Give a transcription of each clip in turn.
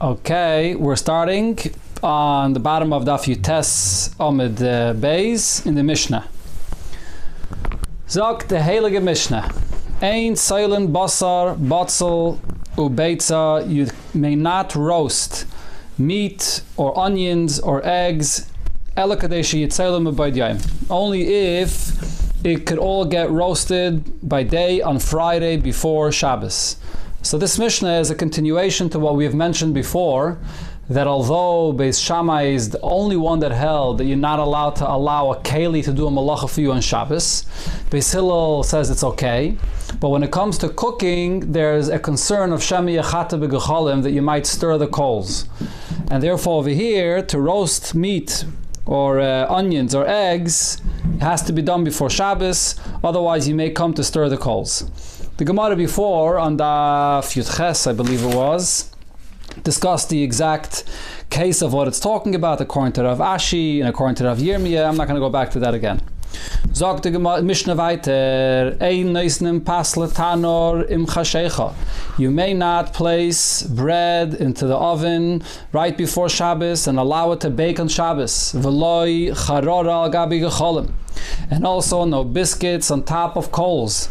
Okay, we're starting on the bottom of Daf Yutes Amid Beis in the Mishnah. Zok the Heilige Mishnah. Ein Seilen Basar Batzel Ubeitza. You may not roast meat or onions or eggs. Only if it could all get roasted by day on Friday before Shabbos. So this Mishnah is a continuation to what we have mentioned before, that although Beis Shammai is the only one that held that you're not allowed to allow a keli to do a malacha for you on Shabbos, Beis Hillel says it's okay. But when it comes to cooking, there's a concern of shemi yachata b'gechalim, that you might stir the coals. And therefore over here, to roast meat or onions or eggs, it has to be done before Shabbos, otherwise you may come to stir the coals. The Gemara before, on the Yud Ches, I believe it was, discussed the exact case of what it's talking about according to Rav Ashi and according to Rav Yirmiyah. I'm not going to go back to that again. Zog the Mishnah weiter, ein neisnem pasle tanor im chashecha. You may not place bread into the oven right before Shabbos and allow it to bake on Shabbos. V'loi charora al gabi gecholim. And also no biscuits on top of coals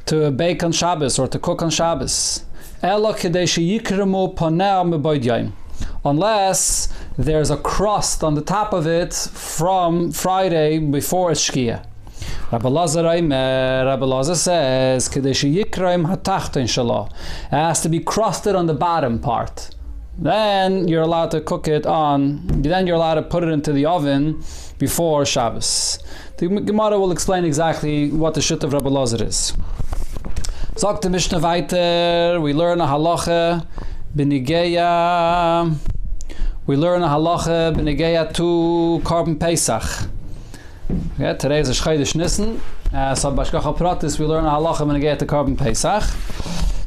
to bake on Shabbos or to cook on Shabbos. Unless there's a crust on the top of it from Friday before it's Shkia. Rabbi Lazar says, it has to be crusted on the bottom part. Then you're allowed to cook it then you're allowed to put it into the oven before Shabbos. The Gemara will explain exactly what the shit of Rabbi Lazar is. Sagt the Mishnah weiter, we learn a halacha b'nigeya to korban pesach. Okay, today is a Chodesh Nisan, so b'ashgacha pratis we learn a halacha b'nigeya to korban pesach.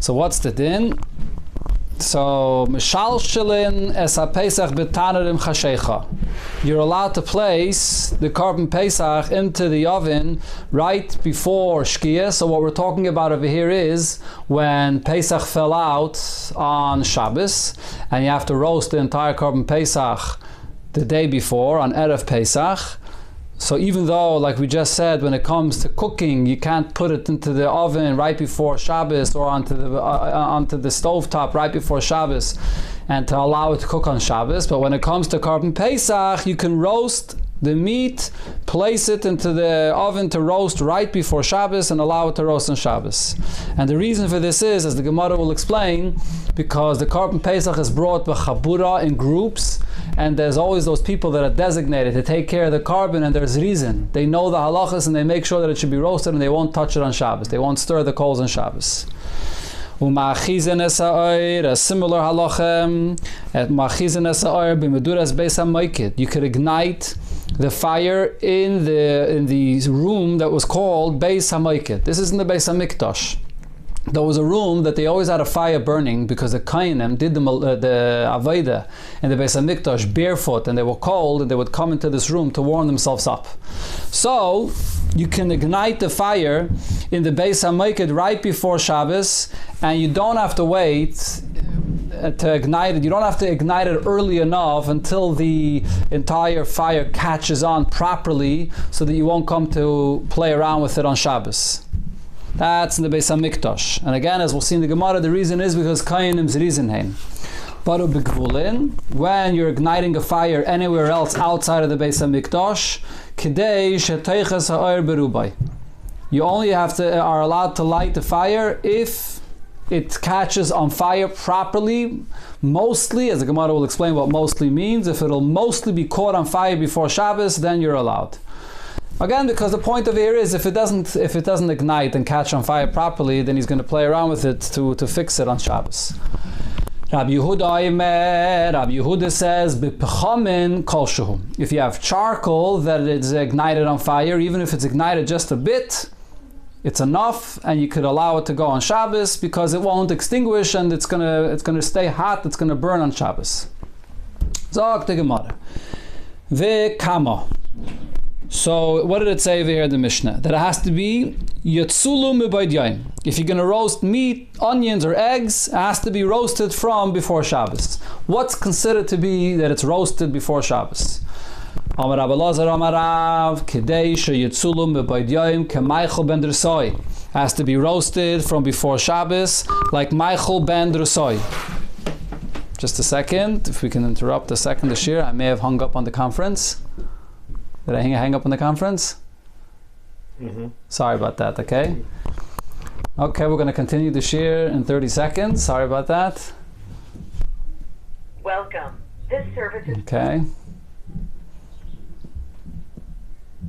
So what's the din? So mishalshelin es ha-pesach b'tanarim chashecha. You're allowed to place the korban pesach into the oven right before Shkia. So what we're talking about over here is when Pesach fell out on Shabbos and you have to roast the entire korban pesach the day before on Erev Pesach. So even though, like we just said, when it comes to cooking, you can't put it into the oven right before Shabbos or onto the stovetop right before Shabbos and to allow it to cook on Shabbos. But when it comes to korban pesach, you can roast the meat, place it into the oven to roast right before Shabbos and allow it to roast on Shabbos. And the reason for this is, as the Gemara will explain, because the korban pesach is brought by chabura in groups, and there's always those people that are designated to take care of the korban, and there's reason. They know the halachas and they make sure that it should be roasted and they won't touch it on Shabbos. They won't stir the coals on Shabbos. A similar halacha at ma'achizen es ha'or b'meduras beis ha'moiked. You could ignite the fire in the room that was called Beis HaMoiked. This is in the Beis HaMikdash. There was a room that they always had a fire burning because the Kainim did the Avodah in the Beis HaMikdash barefoot, and they were cold, and they would come into this room to warm themselves up. So you can ignite the fire in the Beis HaMoiked right before Shabbos, and you don't have to wait to ignite it. You don't have to ignite it early enough until the entire fire catches on properly so that you won't come to play around with it on Shabbos. That's in the Beis HaMikdash. And again, as we'll see in the Gemara, the reason is because Kayanim's reason hein. But when you're igniting a fire anywhere else outside of the Beis HaMikdash, Kidei sheteiches ha'or berubai. You only are allowed to light the fire if it catches on fire properly, mostly, as the Gemara will explain what mostly means. If it'll mostly be caught on fire before Shabbos, then you're allowed. Again, because the point of here is if it doesn't ignite and catch on fire properly, then he's going to play around with it to fix it on Shabbos. Rabbi Yehuda says, "B'pechamin kol shehu." If you have charcoal that is ignited on fire, even if it's ignited just a bit, it's enough, and you could allow it to go on Shabbos because it won't extinguish and it's gonna stay hot. It's gonna burn on Shabbos. Zog the Gemara. Ve'kama. So what did it say over here in the Mishnah? That it has to be Yatsulu Mibayd Yom. If you're going to roast meat, onions, or eggs, it has to be roasted from before Shabbos. What's considered to be that it's roasted before Shabbos? Amar Rabbi Lazar Amar Rav Kidei sheYatsulu Mibayd Yom keMaichel ben Drusoi. Has to be roasted from before Shabbos, like Michael ben Drusoi. Just a second, if we can interrupt a second to share. I may have hung up on the conference. Did I hang up on the conference? Mm-hmm. Sorry about that, okay? Okay, we're going to continue the share in 30 seconds. Sorry about that. Welcome. This service is... Okay.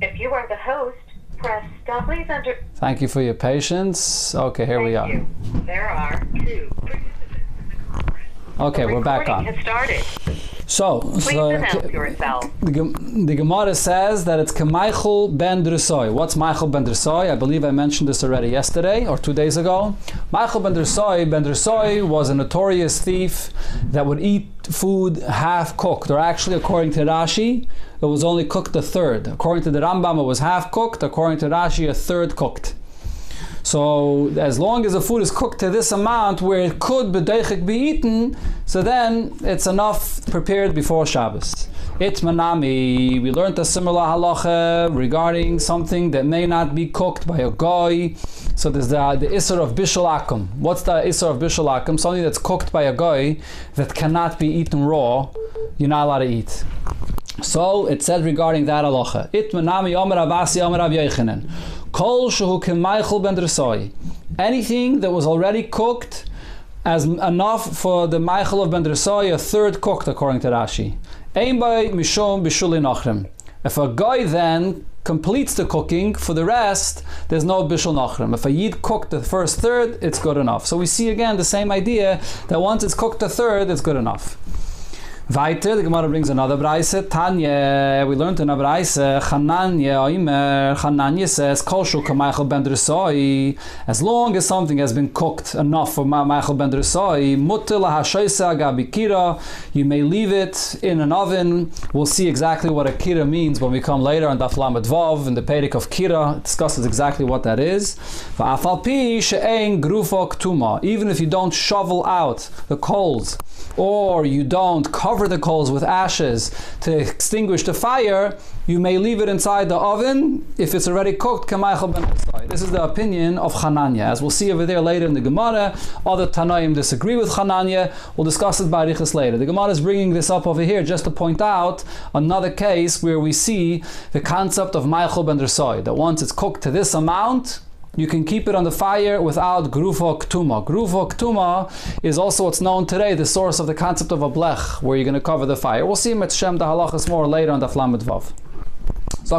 If you are the host, press star. Please enter... Thank you for your patience. Okay, here we are. Thank you. There are 2 participants in the conference. Okay, we're back on. Has started. Please announce yourself. The Gemara says that it's Michael ben Drusoi. What's Michael ben Drusoi? I believe I mentioned this already yesterday or 2 days ago. Michael ben Drusoi was a notorious thief that would eat food half cooked, or actually, according to Rashi, it was only cooked a third. According to the Rambam, it was half cooked. According to Rashi, a third cooked. So as long as the food is cooked to this amount where it could b'deichik be eaten, so then it's enough prepared before Shabbos. Itmanami, we learned a similar halacha regarding something that may not be cooked by a goy. So there's the Isser of Bishul Akum. What's the Isser of Bishul Akum? Something that's cooked by a goy that cannot be eaten raw, you're not allowed to eat. So it said regarding that halacha, Itmanami Omer Abasi Omer Rav Yochanan. Kol shehu keMaichel ben Drusoi. Anything that was already cooked as enough for the Michael of ben Drusoi, a third cooked, according to Rashi. Ein by mishum bishuli nachrim. If a guy then completes the cooking, for the rest, there's no bishul nachrim. If a yid cooked the first third, it's good enough. So we see again the same idea that once it's cooked a third, it's good enough. Weiter, the Gemara brings another Braise. Tanya, we learned in a Braise, Chananya says, Kol shu keMaichel ben Drusoi. As long as something has been cooked enough for Michael ben Drusoi, mutter lahashoisa gabi kira, you may leave it in an oven. We'll see exactly what a kira means when we come later on Daf Lamed Vav, in the perek of kira. It discusses exactly what that is. Va'afal pi she'ein grufo ktuma. Even if you don't shovel out the coals, or you don't cover the coals with ashes to extinguish the fire, you may leave it inside the oven if it's already cooked. This is the opinion of Chananya. As we'll see over there later in the Gemara, other Tanaim disagree with Chananya. We'll discuss it by Arichas later. The Gemara is bringing this up over here just to point out another case where we see the concept of Michael ben Drusoi, that once it's cooked to this amount, you can keep it on the fire without grufo ktuma. Grufo ktuma is also what's known today, the source of the concept of a blech, where you're going to cover the fire. We'll see Mitzshem the halachas more later on the Flamed Vav. So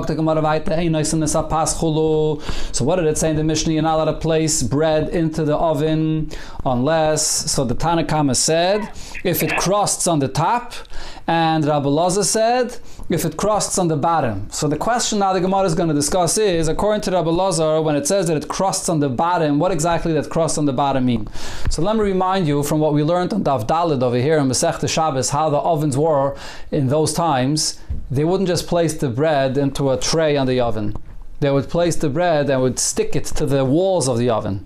what did it say in the Mishnah? You're not allowed to place bread into the oven unless, so the Tanakhama said, if it crusts on the top, and Rabbi Lazar said, if it crusts on the bottom. So the question now the Gemara is going to discuss is, according to Rabbi Lazar, when it says that it crusts on the bottom, what exactly that crust on the bottom mean? So let me remind you from what we learned on Daf Daled over here in Masechta Shabbos, how the ovens were in those times. They wouldn't just place the bread into a tray on the oven. They would place the bread and would stick it to the walls of the oven.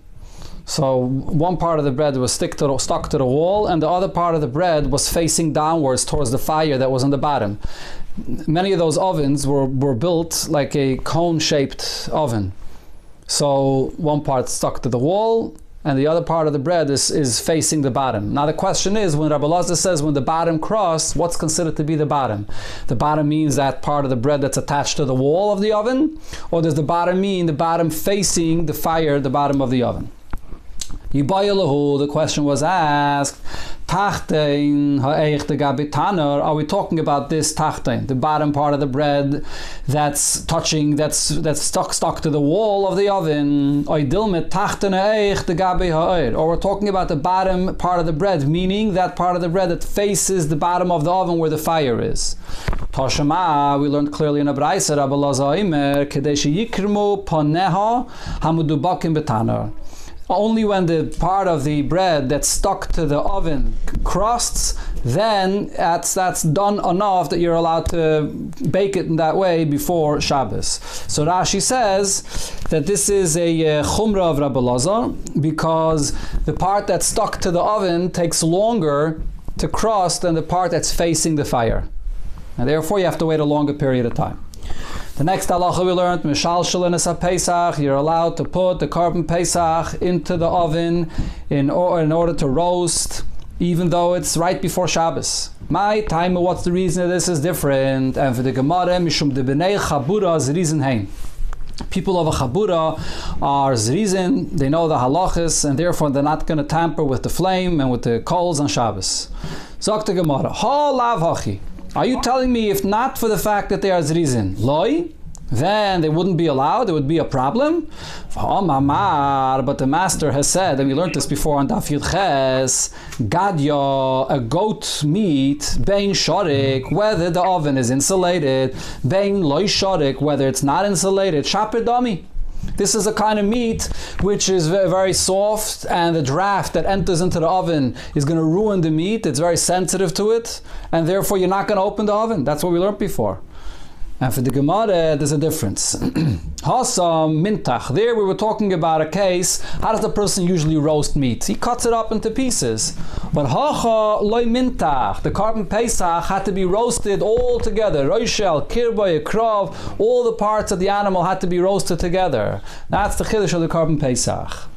So one part of the bread was stuck to the wall, and the other part of the bread was facing downwards towards the fire that was on the bottom. Many of those ovens were built like a cone-shaped oven. So one part stuck to the wall, and the other part of the bread is facing the bottom. Now the question is, when Rabbi Lazar says when the bottom crust, what's considered to be the bottom? The bottom means that part of the bread that's attached to the wall of the oven, or does the bottom mean the bottom facing the fire, the bottom of the oven? The question was asked, are we talking about this tachtein, the bottom part of the bread that's stuck to the wall of the oven, or we're talking about the bottom part of the bread, meaning that part of the bread that faces the bottom of the oven where the fire is? Toshama, we learned clearly in a Braisa, Rabbi Lazar Imer, Kadeshi Yikrimu Paneha Hamudubakim Betaner. Only when the part of the bread that's stuck to the oven crusts, then that's done enough that you're allowed to bake it in that way before Shabbos. So Rashi says that this is a chumrah of Rabbi Lazar, because the part that's stuck to the oven takes longer to cross than the part that's facing the fire. And therefore you have to wait a longer period of time. The next halacha we learned, Mishal Shalanas Pesach, you're allowed to put the korban pesach into the oven in order to roast, even though it's right before Shabbos. My time, what's the reason this is different? And for the Gemara, Mishum de B'nei Chabura Zrizin Hein. People of a Chabura are Zrizin, they know the halachas, and therefore they're not going to tamper with the flame and with the coals on Shabbos. Zok the Gemara, Ha lav hachi. Are you telling me if not for the fact that they are Zrizin, Loi, then they wouldn't be allowed, there would be a problem? But the master has said, and we learned this before on Daf Yud Ches, Gadya, a goat meat, Bein Shorik, whether the oven is insulated, Bein Loi Shorik, whether it's not insulated, Shaper Dami. This is a kind of meat which is very soft, and the draft that enters into the oven is going to ruin the meat. It's very sensitive to it, and therefore you're not going to open the oven. That's what we learned before. And for the Gemara, there's a difference. Hasam mintach. There we were talking about a case. How does the person usually roast meat? He cuts it up into pieces. But hacha loy mintach. The korban pesach had to be roasted all together. Roishel, kirbay, krav. All the parts of the animal had to be roasted together. That's the chiddush of the korban pesach.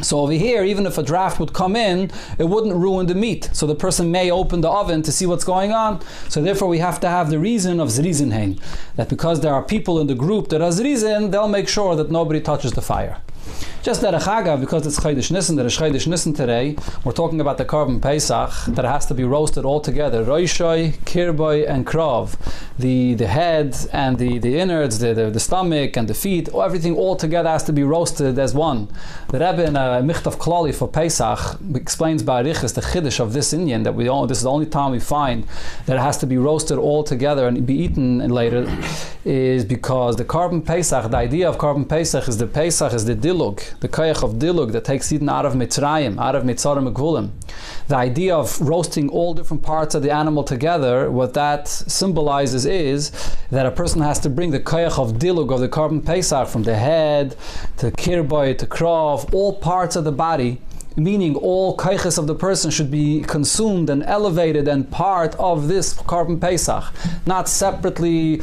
So over here, even if a draft would come in, it wouldn't ruin the meat. So the person may open the oven to see what's going on. So therefore we have to have the reason of Zrizin Hein. That because there are people in the group that are Zrizin, they'll make sure that nobody touches the fire. Just that a Chagav, because it's Chodesh Nisan, that is Chodesh Nisan today, we're talking about the korban pesach, that it has to be roasted all together. Roishoy, kirboi, and krav. The head and the innards, the stomach and the feet, everything all together has to be roasted as one. The Rebbe in a Michtav Klali for Pesach explains by Arichas the chiddush of this Indian, that this is the only time we find that it has to be roasted all together and be eaten later, is because the korban pesach, the idea of korban pesach is the dilug, the koyach of dilug that takes eaten out of Mitzrayim, out of Mitzarim Megvulim. The idea of roasting all different parts of the animal together, what that symbolizes is that a person has to bring the koyach of dilug of the korban pesach from the head to kirboi to krav, all parts of the body, meaning all koyches of the person should be consumed and elevated and part of this korban pesach, not separately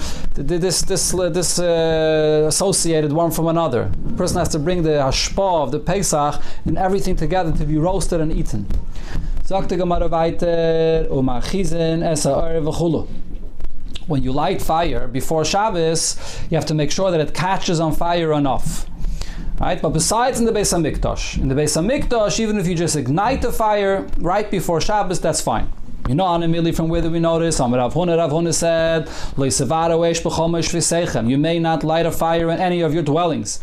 associated one from another. The person has to bring the hashpah of the pesach and everything together to be roasted and eaten. When you light fire before Shabbos, you have to make sure that it catches on fire enough. Right? But besides in the Beis HaMikdash, even if you just ignite the fire right before Shabbos, that's fine. You know, immediately from where do we notice? Rav Huna said, you may not light a fire in any of your dwellings.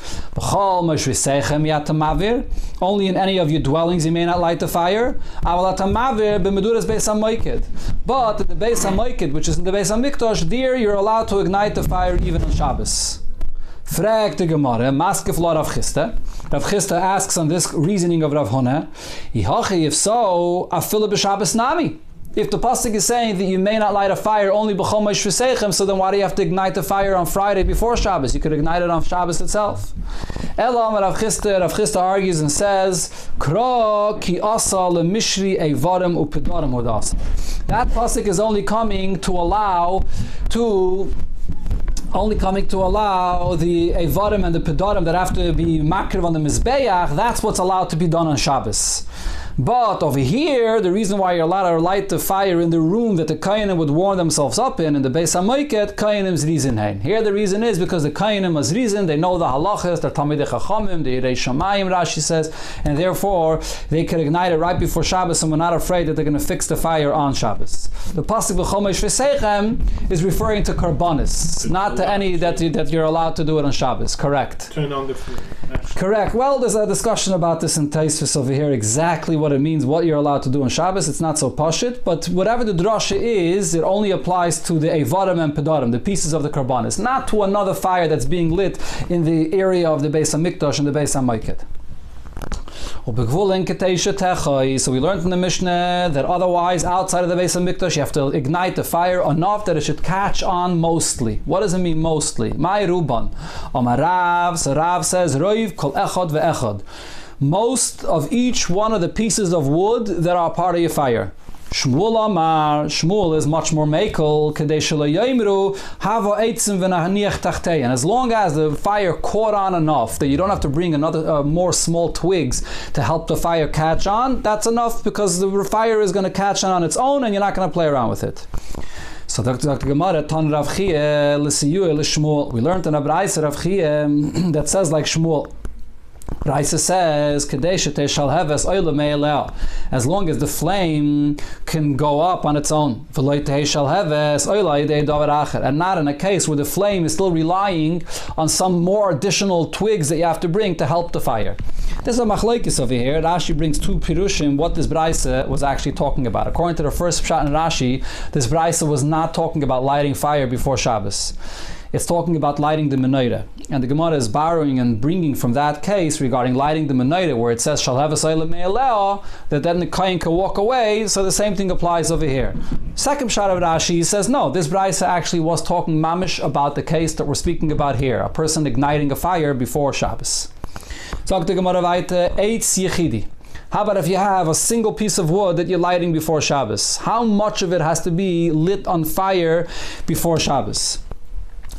Only in any of your dwellings you may not light the fire. But in the Beis HaMikdash, which is in the Beis HaMikdash, there you're allowed to ignite the fire even on Shabbos. Frag the Gemara, Maskef la Rav Chisda. Rav Chisda asks on this reasoning of Rav Huna, if so, afilu b'Shabbos nami. If the pasuk is saying that you may not light a fire only b'chol ma'is v'seichem, so then why do you have to ignite the fire on Friday before Shabbos? You could ignite it on Shabbos itself. Elam Rav Chisda argues and says, Kra ki asa lemishri eivarim upedarim hodasa. That pasuk is only coming to allow the Eivarim and the Pedarim that have to be makriv on the Mizbeach. That's what's allowed to be done on Shabbos. But over here, the reason why you're allowed to light the fire in the room that the Kohanim would warm themselves up in the Beis HaMikdash, Kohanim's Rizin Hein. Here the reason is because the Kohanim is Rizin, they know the halachas, they're Talmidei Chachamim, the Yirei Shamayim, Rashi says, and therefore they could ignite it right before Shabbos, and we're not afraid that they're going to fix the fire on Shabbos. The pasuk B'chol ma'is v'seichem is referring to korbanis, not to any that you're allowed to do it on Shabbos. Correct. Turn on the food. Correct. Well, there's a discussion about this in Taisvis over here, exactly what it means, what you're allowed to do on Shabbos. It's not so pashut, but whatever the drasha is, it only applies to the Eivarim and Pedarim, the pieces of the korbanis, not to another fire that's being lit in the area of the Beis HaMikdash and the Beis HaMikdash. So we learned in the Mishnah that otherwise, outside of the Beis HaMikdash, you have to ignite the fire enough that it should catch on mostly. What does it mean mostly? My Ruban. Rav, so Rav says, Roiv kol echad ve'echad. Most of each one of the pieces of wood that are part of your fire. Shmuel Amar, Shmuel is much more makel, kadei shelo yomru hava eitzim v'nahaniach tachtei. And as long as the fire caught on enough that you don't have to bring another more small twigs to help the fire catch on, that's enough, because the fire is going to catch on its own and you're not going to play around with it. So Dr. Gemara, Tan Rav Chia l'siyuah l'Shmuel. We learned in a brayse Rav Chia that says like Shmuel. Raisa says, as long as the flame can go up on its own, and not in a case where the flame is still relying on some more additional twigs that you have to bring to help the fire. There's a machlokes over here. Rashi brings two pirushim what this brayse was actually talking about. According to the first pshat in Rashi, this brayse was not talking about lighting fire before Shabbos. It's talking about lighting the menorah. And the Gemara is borrowing and bringing from that case regarding lighting the menorah, where it says, Shal have a that then the kohen can walk away, so the same thing applies over here. Second shot of Rashi says, no, this brayse actually was talking mamish about the case that we're speaking about here, a person igniting a fire before Shabbos. Sagt the Gemara weiter, Eitz Yechidi. How about if you have a single piece of wood that you're lighting before Shabbos? How much of it has to be lit on fire before Shabbos?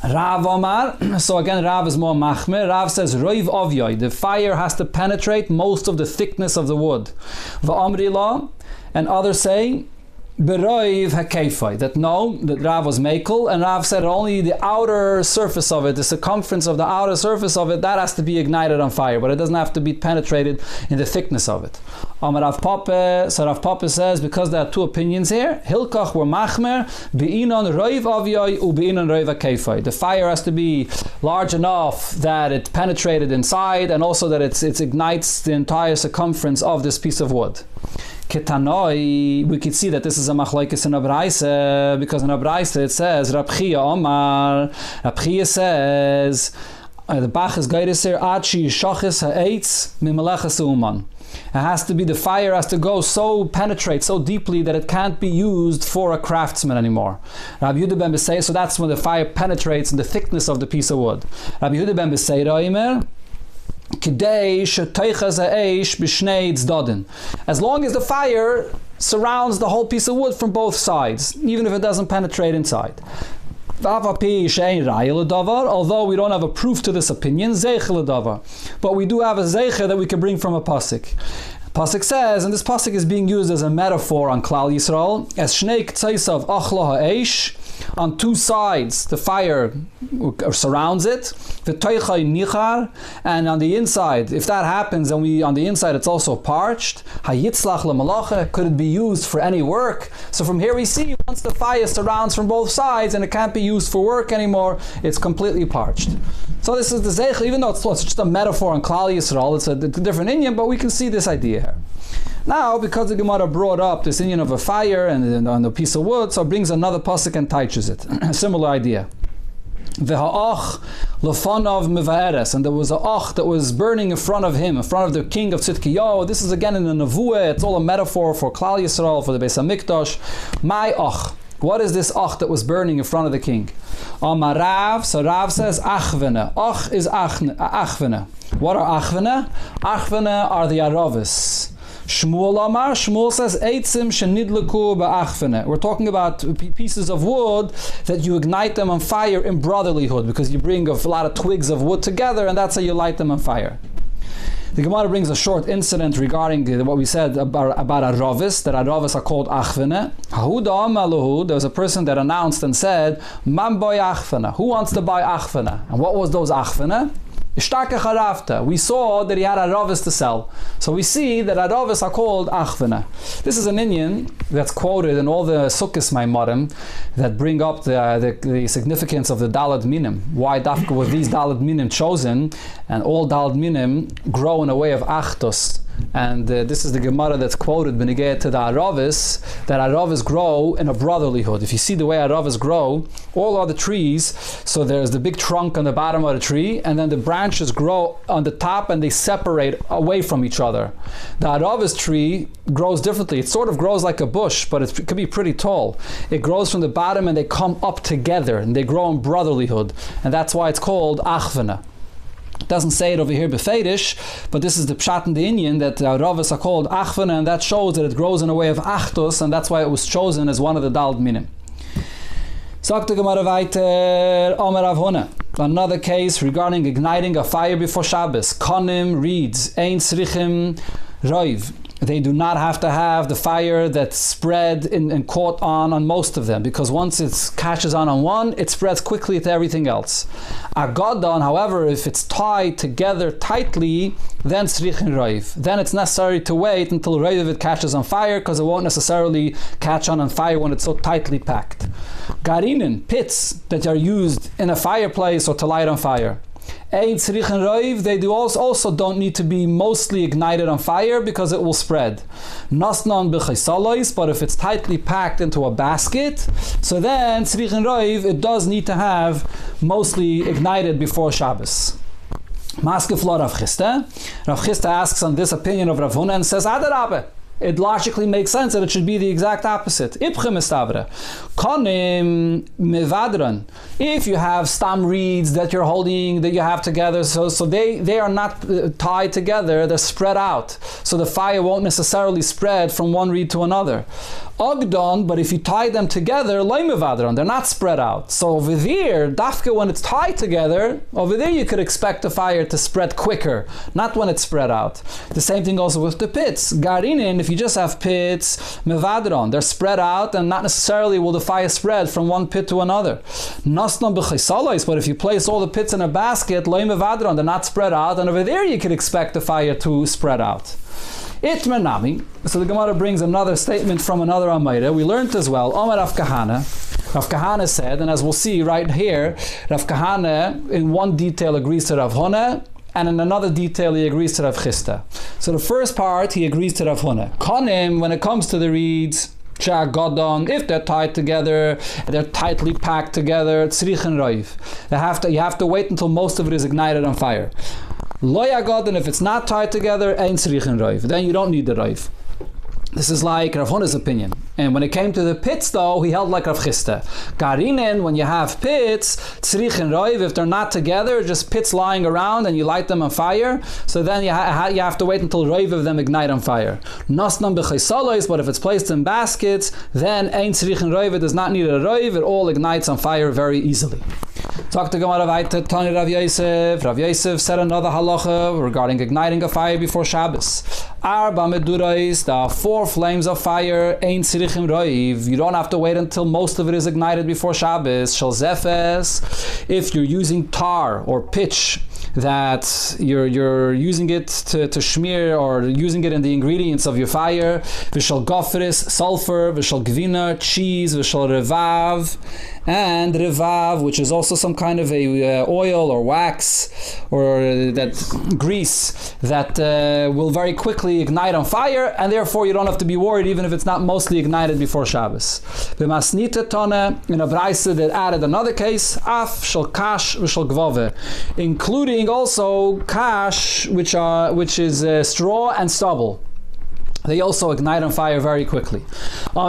Rav Omar, so again Rav is more machmer. Rav says roiv ovyoy, the fire has to penetrate most of the thickness of the wood. V'amri la, and others say beroiv hakefai, that no, that Rav was makel, and Rav said only the outer surface of it, the circumference of the outer surface of it, that has to be ignited on fire, but it doesn't have to be penetrated in the thickness of it. Amar Rav Papa, so Rav Papa says, because there are two opinions here, Hilkach were machmer, be'inon roiv avyoy, u be'inon roiv hakefai. The fire has to be large enough that it penetrated inside, and also that it ignites the entire circumference of this piece of wood. Ketanoi, we could see that this is a machlokes in a brayse, because in a brayse it says, Rab Chia Omar, Rab Chia says, the Bach is guided here, Achi Shachis Ha'etz Mimelechas Uman. It has to be, the fire has to go penetrate so deeply that it can't be used for a craftsman anymore. Rabbi Yehuda ben Beseira, so that's when the fire penetrates in the thickness of the piece of wood. Rabbi Yehuda ben Beseira Omer, as long as the fire surrounds the whole piece of wood from both sides, even if it doesn't penetrate inside. Although we don't have a proof to this opinion, but we do have a zeicher that we can bring from a pasuk. Pasuk says, and this pasuk is being used as a metaphor on Klal Yisrael, as shnei ktsaisav achla ha'esh, on two sides the fire surrounds it, and on the inside, if that happens, and on the inside it's also parched, could it be used for any work? So from here we see, once the fire surrounds from both sides and it can't be used for work anymore, it's completely parched. So this is the zeich, even though it's just a metaphor on Klal Yisrael, it's a different inyan, but we can see this idea here. Now, because the Gemara brought up this inyan of a fire and on a piece of wood, so it brings another pasuk and teaches it. A similar idea. V'ha'ach lefanov mevaeres, and there was a ach that was burning in front of him, in front of the king of Tzidkiyahu. This is again in the Nevuah. It's all a metaphor for Klal Yisrael, for the Beis HaMikdash. My ach. What is this ach that was burning in front of the king? Amar Rav, so Rav says achvene. Ach is achvene. What are achvene? Achvene are the aravis. Shmuel Amar, Shmuel says eitzim shenidleku ba'achvene. We're talking about pieces of wood that you ignite them on fire in brotherlyhood, because you bring a lot of twigs of wood together, and that's how you light them on fire. The Gemara brings a short incident regarding what we said about aravis, that aravis are called achvene. There was a person that announced and said, Man boy achvene. Who wants to buy achvene? And what was those achvene? We saw that he had aravis to sell. So we see that aravis are called achvene. This is an inyan that's quoted in all the Sukkos Maimarim that bring up the significance of the Dalad Minim. Why dafka were these Dalad Minim chosen? And all Dalad Minim grow in a way of achtos. And this is the Gemara that's quoted beneged to the aravis, that aravis grow in a brotherlyhood. If you see the way aravis grow, all other trees, so there's the big trunk on the bottom of the tree, and then the branches grow on the top and they separate away from each other. The Aravas tree grows differently. It sort of grows like a bush, but it could be pretty tall. It grows from the bottom and they come up together and they grow in brotherlyhood, and that's why it's called Achvana. It doesn't say it over here befedish, but this is the pshat in the Indian that Aravas are called Achvana, and that shows that it grows in a way of Achtos, and that's why it was chosen as one of the Dald Minim. Sagt der Gemara weiter, Omer Rav Huna. Another case regarding igniting a fire before Shabbos. Konim reads, Ein Srichim Roiv. They do not have to have the fire that's spread and caught on most of them, because once it catches on one, it spreads quickly to everything else. Agadon, however, if it's tied together tightly, then Srichin Roiv. Then it's necessary to wait until Roiv of it catches on fire, because it won't necessarily catch on fire when it's so tightly packed. Garinen, pits that are used in a fireplace or to light on fire. Ein Tzrichen Roiv, they also don't need to be mostly ignited on fire because it will spread. Nasnan b'chaysalois, but if it's tightly packed into a basket, so then Tzrichen Roiv, it does need to have mostly ignited before Shabbos. Maskefla Rav Chisda. Rav Chisda asks on this opinion of Rav Huna and says, Adarabe. It logically makes sense that it should be the exact opposite. Ipchem estavre. Konim mevadran. If you have stam reeds that you're holding, that you have together, so they are not tied together, they're spread out. So the fire won't necessarily spread from one reed to another. Ogdon, but if you tie them together, loy mevadran, they're not spread out. So over there, dafka, when it's tied together, over there you could expect the fire to spread quicker, not when it's spread out. The same thing also with the pits. Garinin, if you just have pits, mevadron, they're spread out, and not necessarily will the fire spread from one pit to another. Nasnon b'chaysalois, but if you place all the pits in a basket, loy mevadron, they're not spread out, and over there you could expect the fire to spread out. Itmenami. So the Gemara brings another statement from another Amayra. We learned as well, Omer Rav Kahana. Rav Kahana said, and as we'll see right here, Rav Kahana in one detail agrees to Rav Huna, and in another detail he agrees to Rav Chisda. So the first part he agrees to Rav Huna. Konim, when it comes to the reeds, Godon, if they're tied together, they're tightly packed together, tzrichen roiv. You have to wait until most of it is ignited on fire. Lo yagodon, if it's not tied together, ein tzrichen roiv. Then you don't need the roiv. This is like Rav Huna's opinion. And when it came to the pits, though, he held like Rav Chisda. Garinen, when you have pits, tzrichen roiv, if they're not together, just pits lying around and you light them on fire, so then you have to wait until roiv of them ignite on fire. Nasnan b'chaysalois, but if it's placed in baskets, then ein tzrichen roiv, it does not need a roiv, it all ignites on fire very easily. Talk to Gemara weiter, Tani Rav Yosef. Rav Yosef said another halacha regarding igniting a fire before Shabbos. Arba medurais, there are 4 flames of fire, ein tzrichim roiv. You don't have to wait until most of it is ignited before Shabbos. Shel zefes, if you're using tar or pitch, that you're using it to smear, or using it in the ingredients of your fire. V'shel gofris, sulfur, v'shel gvina, cheese, v'shel revav, and revav, which is also some kind of a oil or wax or that grease that will very quickly ignite on fire, and therefore you don't have to be worried even if it's not mostly ignited before Shabbos. B'masnita tone, in a brayse that added another case, af shel kash v'shel gvove, including also kash, which is straw and stubble. They also ignite on fire very quickly. The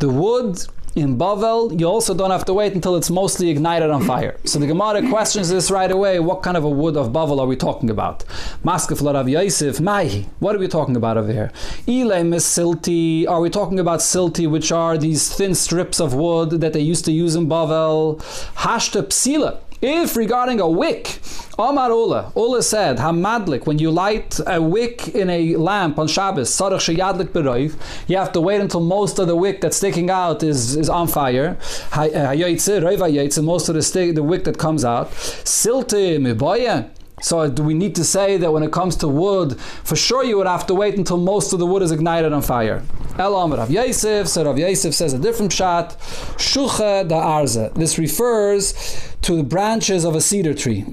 wood in Bavel, you also don't have to wait until it's mostly ignited on fire. So the Gemara questions this right away. What kind of a wood of Bavel are we talking about? Maskefla Rav Yosef, Mai. What are we talking about over here? Ilem is silti. Are we talking about silti, which are these thin strips of wood that they used to use in Bavel? Hashta psila. If regarding a wick, Omar Ola said, Hamadlik, when you light a wick in a lamp on Shabbos, Sarach sheyadlik beroiv, you have to wait until most of the wick that's sticking out is on fire. Hayotze, most of the wick that comes out. Silte miboya. So do we need to say that when it comes to wood, for sure you would have to wait until most of the wood is ignited on fire? Elam Rav Yosef, so Rav Yosef says a different shot. Shucha da arza. This refers to the branches of a cedar tree.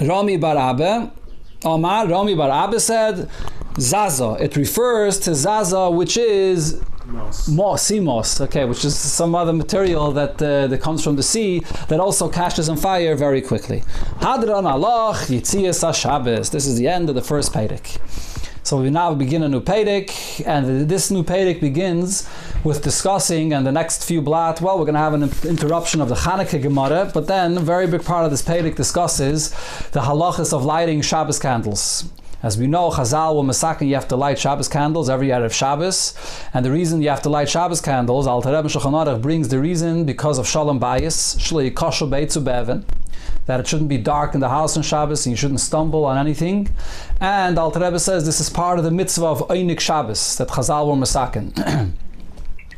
Rami bar Abba, Rami bar Abba said, Zaza. It refers to Zaza, which is Sea moss, okay, which is some other material that comes from the sea that also catches on fire very quickly. Hadran Allah Yitzias Shabbos. This is the end of the first perek. So we now begin a new perek, and this new perek begins with discussing, and the next few blat, well, we're going to have an interruption of the Chanukah Gemara, but then a very big part of this perek discusses the halachas of lighting Shabbos candles. As we know, Chazal will masakin, you have to light Shabbos candles every year of Shabbos, and the reason you have to light Shabbos candles, Alter Rebbe Shulchan Aruch brings the reason because of Shalom Bayis, Shli Kosher Beitzu Be'even, that it shouldn't be dark in the house on Shabbos and you shouldn't stumble on anything. And Alter Rebbe says this is part of the mitzvah of Einik Shabbos that Chazal were masakin.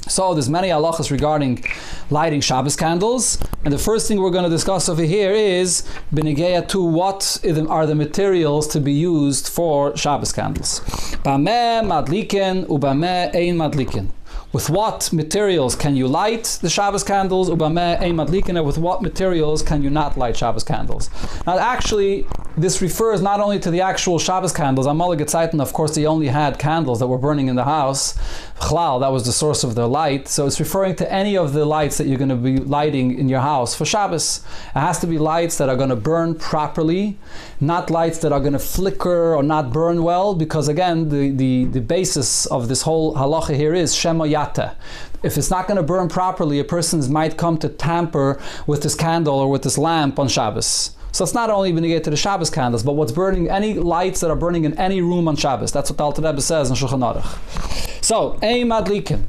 So there's many halachas regarding lighting Shabbos candles, and the first thing we're going to discuss over here is b'negeya to what are the materials to be used for Shabbos candles. Bameh madliken ubameh ein madliken. With what materials can you light the Shabbos candles? Ubameh ein madliken. With what materials can you not light Shabbos candles? Now actually, this refers not only to the actual Shabbos candles. Amalek Gezeiten, of course, they only had candles that were burning in the house. Chlal, that was the source of their light. So it's referring to any of the lights that you're going to be lighting in your house for Shabbos. It has to be lights that are going to burn properly, not lights that are going to flicker or not burn well, because again, the basis of this whole halacha here is Shema Yata. If it's not going to burn properly, a person might come to tamper with this candle or with this lamp on Shabbos. So it's not only b'negei to the Shabbos candles, but what's burning, any lights that are burning in any room on Shabbos. That's what the Alter Rebbe says in Shulchan Aruch. So, ein madliken.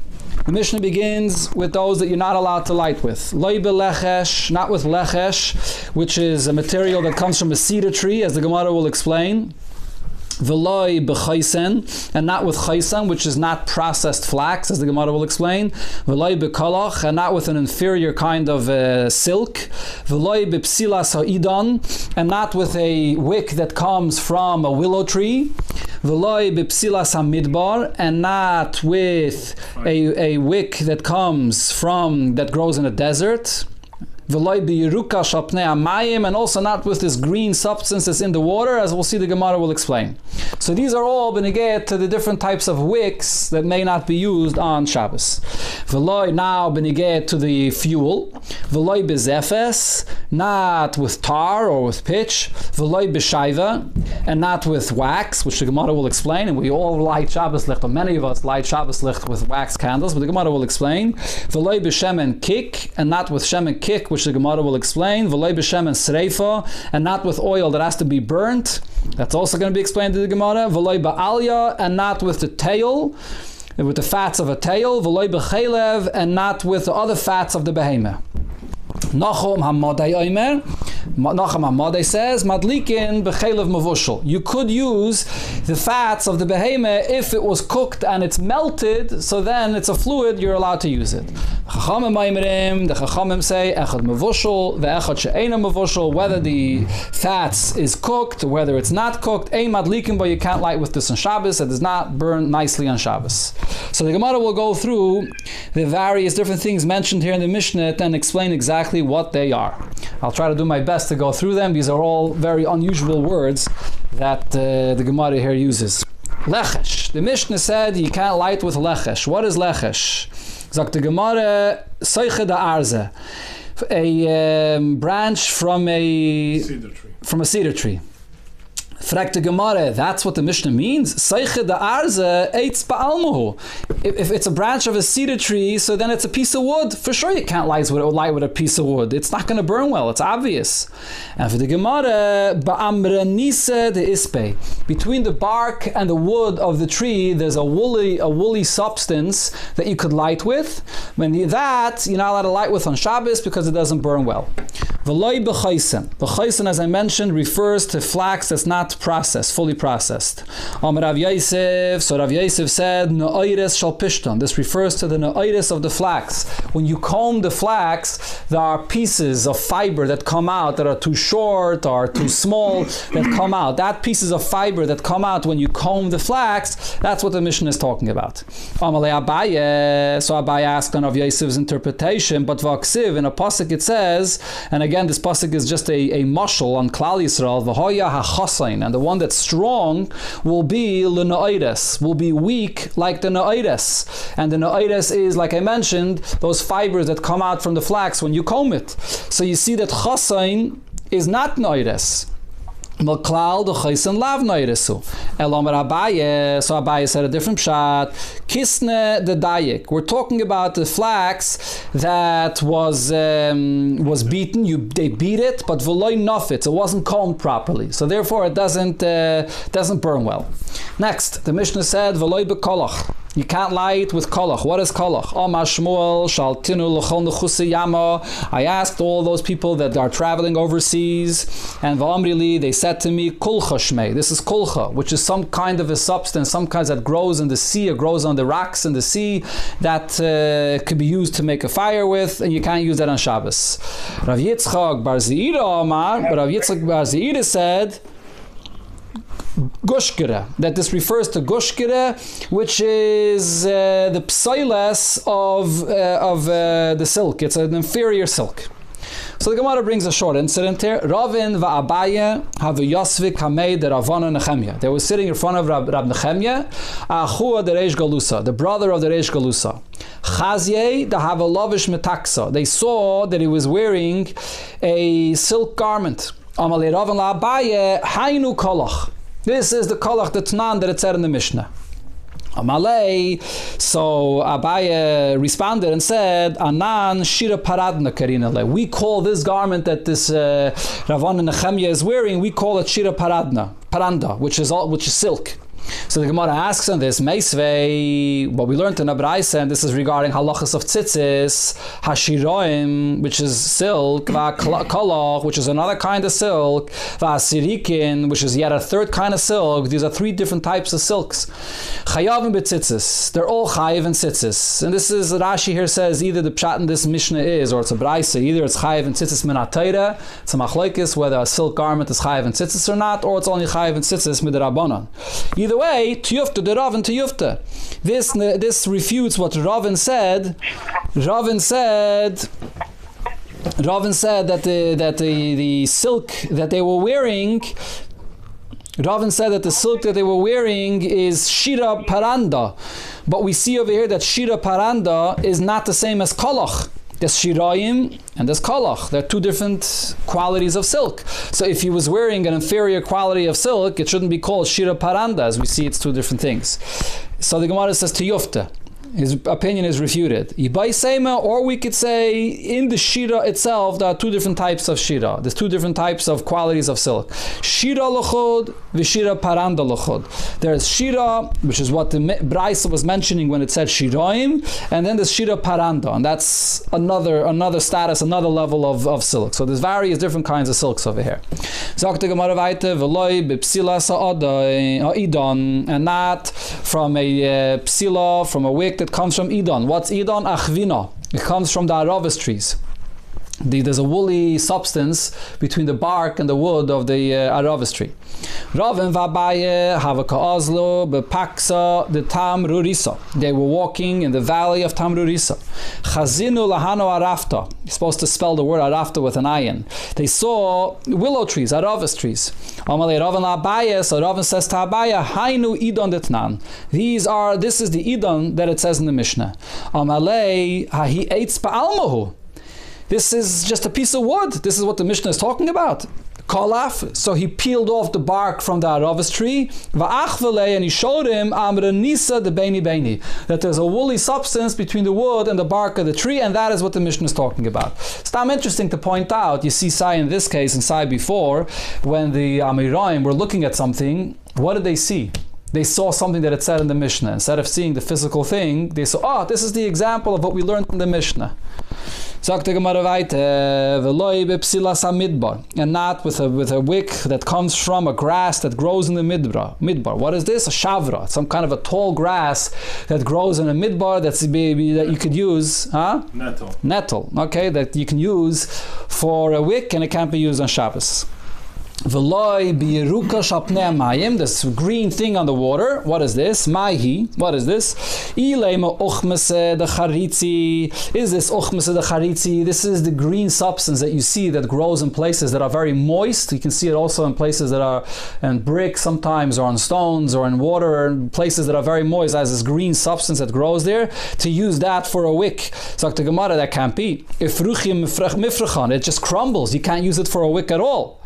The Mishnah begins with those that you're not allowed to light with. Loi belechesh, not with lechesh, which is a material that comes from a cedar tree, as the Gemara will explain. V'loi b'chaysen, and not with chaysen, which is not processed flax, as the Gemara will explain. V'loi b'kolach, and not with an inferior kind of silk. V'loi b'psilas ha'idon, and not with a wick that comes from a willow tree. V'loi b'psilas ha'midbar, and not with a wick that comes from, that grows in a desert. V'loi b'yiruka shapnei amayim, and also not with this green substance that's in the water, as we'll see the Gemara will explain. So these are all b'negei to the different types of wicks that may not be used on Shabbos. V'loi now b'negei to the fuel. V'loi b'zefes, not with tar or with pitch. V'loi b'shaiva, and not with wax, which the Gemara will explain. And we all light Shabbos licht, or many of us light Shabbos licht with wax candles, but the Gemara will explain. V'loi b'shemen kik, and not with shemen kik, which the Gemara will explain. V'loi b'shemen sreifa, and not with oil that has to be burnt. That's also going to be explained to the Gemara. V'loi ba'alya, and not with the tail, with the fats of a tail. V'loi b'chelev, and not with the other fats of the behemoth. Nachum Hamadai Omer. Nachum Hamadai says, Madlikin b'chelev mavushal. You could use the fats of the behemoth if it was cooked and it's melted, so then it's a fluid, you're allowed to use it. The Chachamim say, Echad mavushal, ve'echad she'ena mavushal, whether the fats is cooked, whether it's not cooked, ein madlikin, but you can't light with this on Shabbos, it does not burn nicely on Shabbos. So the Gemara will go through the various different things mentioned here in the Mishnah and explain exactly what they are. I'll try to do my best to go through them. These are all very unusual words that the Gemara here uses. Lechesh. The Mishnah said you can't light with lechesh. What is lechesh? Sagt the Gemara, Seiche da Arze, a branch from a cedar tree. Fragt the Gemara, that's what the Mishnah means? Seiche da Arze eitz ba'almuhu. If it's a branch of a cedar tree, so then it's a piece of wood. For sure you can't light with a piece of wood. It's not going to burn well, it's obvious. And for the Gemara, ba'amranise de ispe. Between the bark and the wood of the tree, there's a woolly substance that you could light with. That you're not allowed to light with on Shabbos because it doesn't burn well. V'loi b'chaysen. B'chaysen, as I mentioned, refers to flax that's not processed, fully processed. Rav Yosef, so Rav Yosef said, Na'oires shal pishton. This refers to the na'oires of the flax. When you comb the flax, there are pieces of fiber that come out that are too short or too small that come out. That pieces of fiber that come out when you comb the flax, that's what the Mishnah is talking about. Amalei Abaye, so Abaye asked on Rav Yosef's interpretation, but Vaksiv, in a pasuk it says, and again Again, this pasuk is just a mashal on Klal Yisrael, v'hoya hachasain, and the one that's strong will be l'na'ires, will be weak like the na'ires. And the na'ires is, like I mentioned, those fibers that come out from the flax when you comb it. So you see that chasain is not na'ires. Malklal the chaysen lav na'irisu. Elamar Abaye, so Abaye said a different pshat. Kisne the dayik. We're talking about the flax that was beaten. They beat it, but v'loy nofit. It wasn't combed properly, so therefore it doesn't burn well. Next, the Mishnah said v'loy bekolach. You can't light it with kolach. What is kolach? I asked all those people that are traveling overseas, and v'amrili, they said to me, kulcha shmei. This is kulcha, which is some kind of a substance, some kind that grows in the sea, or grows on the rocks in the sea, that could be used to make a fire with, and you can't use that on Shabbos. Rav Yitzchak bar Zeira Amar, but Rav Yitzchak bar Zeira said, Gushkere, that this refers to Gushkere, which is the psiles of the silk. It's an inferior silk. So the Gemara brings a short incident here. Ravin va'Abaye have Yosvik Hamei de Ravana Nechemia. They were sitting in front of Rab Nechemia, Achua de Reish Galusa, the brother of the Reish Galusa. Chazye de have a lavish metaksa. They saw that he was wearing a silk garment. Amalei Ravin la'Abaye hainu kolach. This is the kolach, the tnan that it said in the Mishnah. Amalei, so Abaye responded and said, Anan shira paradna karinale. We call this garment that this Ravana Nechemia is wearing, we call it shira paranda, which is silk. So the Gemara asks on this, Meisvei, what we learned in Abraisa, and this is regarding halachas of tzitzis, hashiroim, which is silk, va'kolach, which is another kind of silk, va'asirikin, which is yet a third kind of silk. These are three different types of silks. Chayavim b'tzitzis, they're all chayav and tzitzis. And this is, Rashi here says, either the pshat in this Mishnah is, or it's a Braisa, either it's chayav and tzitzis min ha'Torah, it's a machlokes, whether a silk garment is chayav and tzitzis or not, or it's only chayav and tzitzis midrabanan. Either way, tiyufta the Ravin tiyufta. This refutes what Ravin said. Ravin said that the silk that they were wearing. Ravin said that the silk that they were wearing is shira paranda, but we see over here that shira paranda is not the same as kolach. There's shirayim and there's kolach. They're two different qualities of silk. So if he was wearing an inferior quality of silk, it shouldn't be called shira paranda, as we see it's two different things. So the Gemara says tiyufta. His opinion is refuted. Ibai Seima, or we could say in the shira itself, there are two different types of shira. There's two different types of qualities of silk. Shira lochod, v'shira paranda lochod. There's shira, which is what the Braisa was mentioning when it said shiraim, and then there's shira paranda, and that's another status, another level of silk. So there's various different kinds of silks over here. Sagt the Gemara weiter, v'loi b'psila idon, and not from a psila, from a wick that comes from Idon. What's Idon? Achvina. It comes from the aravis trees. There's a woolly substance between the bark and the wood of the aravis tree. Ravin v'Abaye have a ka'azlo b'paksa the Tamrurisa. They were walking in the valley of Tamrurisa. Chazinu lahano arafta. You're supposed to spell the word arafta with an ayin. They saw willow trees, aravis trees. Amalei Ravin la'Abaye, so Ravin says to Abaye, hainu idon detnan. This is the idon that it says in the Mishnah. Amalei hahi eitz ba'almahu. This is just a piece of wood. This is what the Mishnah is talking about. Kolaf. So he peeled off the bark from the aravis tree. Va'achvele, and he showed him amra nisa de beini beini, that there's a woolly substance between the wood and the bark of the tree, and that is what the Mishnah is talking about. It's interesting to point out. You see Sai in this case and Sai before, when the Amiraim were looking at something, what did they see? They saw something that it said in the Mishnah. Instead of seeing the physical thing, they saw, this is the example of what we learned in the Mishnah. And not with a wick that comes from a grass that grows in the midbar. What is this? A shavra, some kind of a tall grass that grows in a midbar that you could use. Nettle. Okay, that you can use for a wick, and it can't be used on Shabbos. V'loi biyeruka shapnei mayim, this green thing on the water. What is this? Maihi. What is this? Ilema ochmese de charitzi. Is this ochmese de charitzi? This is the green substance that you see that grows in places that are very moist. You can see it also in places that are in brick sometimes, or on stones, or in water, and places that are very moist. As this green substance that grows there, to use that for a wick. So the Gemara, that can't be. If ruchim mifrachan, it just crumbles. You can't use it for a wick at all.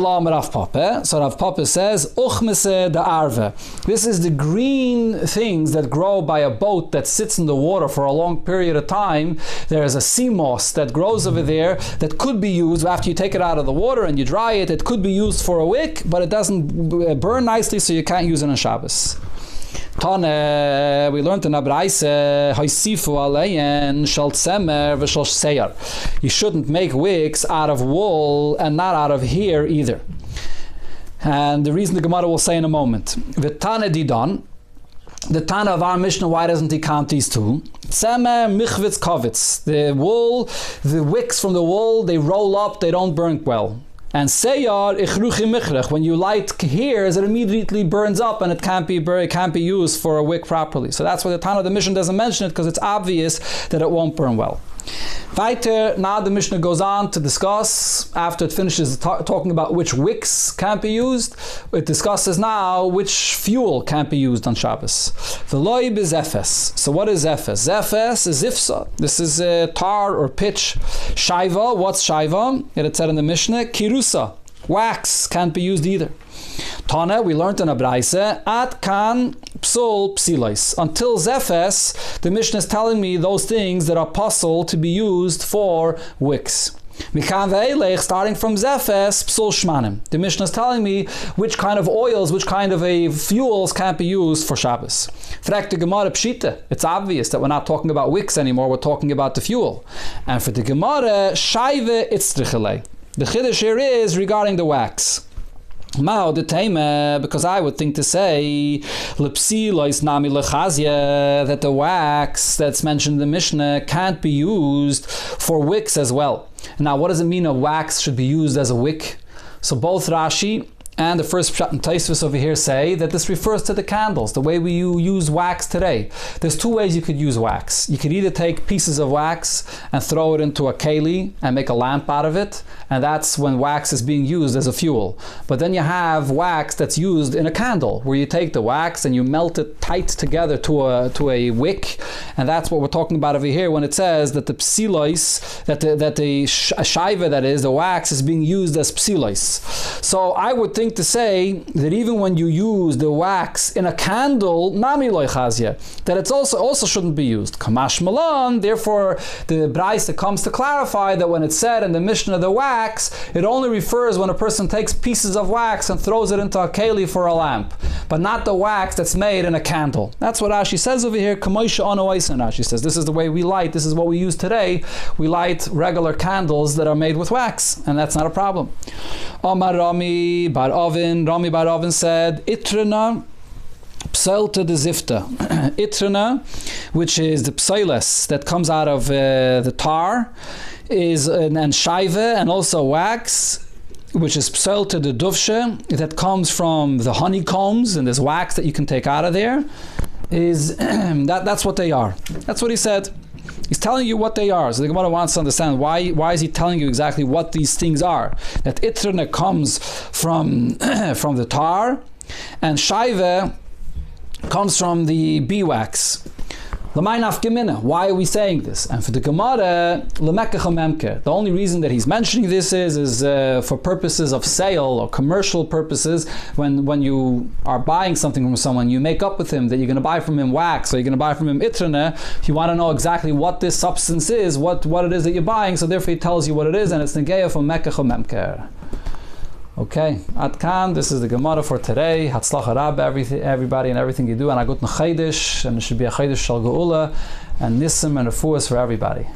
Rav Papa. So Rav Papa says, Uchmese de arve. This is the green things that grow by a boat that sits in the water for a long period of time. There is a sea moss that grows over there that could be used after you take it out of the water and you dry it. It could be used for a wick, but it doesn't burn nicely, so you can't use it on Shabbos. Tane, we learned in Abraise, Haisifu aleyen shal tzemer v'shal seyar. You shouldn't make wicks out of wool and not out of hair either. And the reason the Gemara will say in a moment. V'tane didan, the Tana of our Mishnah, why doesn't he count these two? Tzemer michvitz kovitz. The wool, the wicks from the wool, they roll up, they don't burn well. And seyar ichruchi michrech. When you light hairs, it immediately burns up and it can't be used for a wick properly. So that's why the Tana of the Mishnah doesn't mention it, because it's obvious that it won't burn well. Weiter, now the Mishnah goes on to discuss, after it finishes talking about which wicks can't be used, it discusses now which fuel can't be used on Shabbos. The loib is Ephes. So what is Ephes? Ephes is Ifsa. This is tar or pitch. Shaiva, what's Shaiva? It said in the Mishnah, Kirusa. Wax can't be used either. Tana, we learned in Abraise, At kan psul psilais. Until Zephes, the Mishnah is telling me those things that are possible to be used for wicks. Starting from Zephes, psul shmanim. The Mishnah is telling me which kind of oils, which kind of fuels can't be used for Shabbos. Frag the Gemara pshita. It's obvious that we're not talking about wicks anymore, we're talking about the fuel. And for the Gemara, shaive itzrichelei. The chiddush here is regarding the wax. Mao the Tema, because I would think to say that the wax that's mentioned in the Mishnah can't be used for wicks as well. Now, what does it mean a wax should be used as a wick? So both Rashi and the first Pshat and Tosfos over here say that this refers to the candles, the way we use wax today. There's two ways you could use wax. You could either take pieces of wax and throw it into a keli and make a lamp out of it, and that's when wax is being used as a fuel. But then you have wax that's used in a candle, where you take the wax and you melt it tight together to a wick, and that's what we're talking about over here when it says that the psilois, that the shaiva, that is, the wax, is being used as psilois. So I would think to say that even when you use the wax in a candle, nami loy chazia, that it's also shouldn't be used. Kamash malan, therefore the Braisa that comes to clarify that when it's said in the Mishnah the wax, it only refers when a person takes pieces of wax and throws it into a keli for a lamp, but not the wax that's made in a candle. That's what Rashi says over here. Kamoisha ono oisen, Rashi says this is the way we light, this is what we use today. We light regular candles that are made with wax, and that's not a problem. Omar Rami bar Ovin said, Itrana psalta de zifta. Itrana, which is the psiles that comes out of the tar, is and shaive, and also wax, which is psalta de duvshe, that comes from the honeycombs, and there's wax that you can take out of there, is that's what they are. That's what he said. He's telling you what they are. So the Gemara wants to understand why is he telling you exactly what these things are. That itrana comes from from the tar, and shaive comes from the bee wax. Why are we saying this? And for the Gemara, the only reason that he's mentioning this is for purposes of sale or commercial purposes. When you are buying something from someone, you make up with him that you're going to buy from him wax, or you're going to buy from him itrana. You want to know exactly what this substance is, what it is that you're buying, so therefore he tells you what it is, and it's negeya from mekach or memker. Okay, Atkan, this is the Gemara for today. Hatzlacha Rab, everybody and everything you do, and a good Chaydish, and it should be a Chaydish Shal Geula, and Nissim and Refuas for everybody.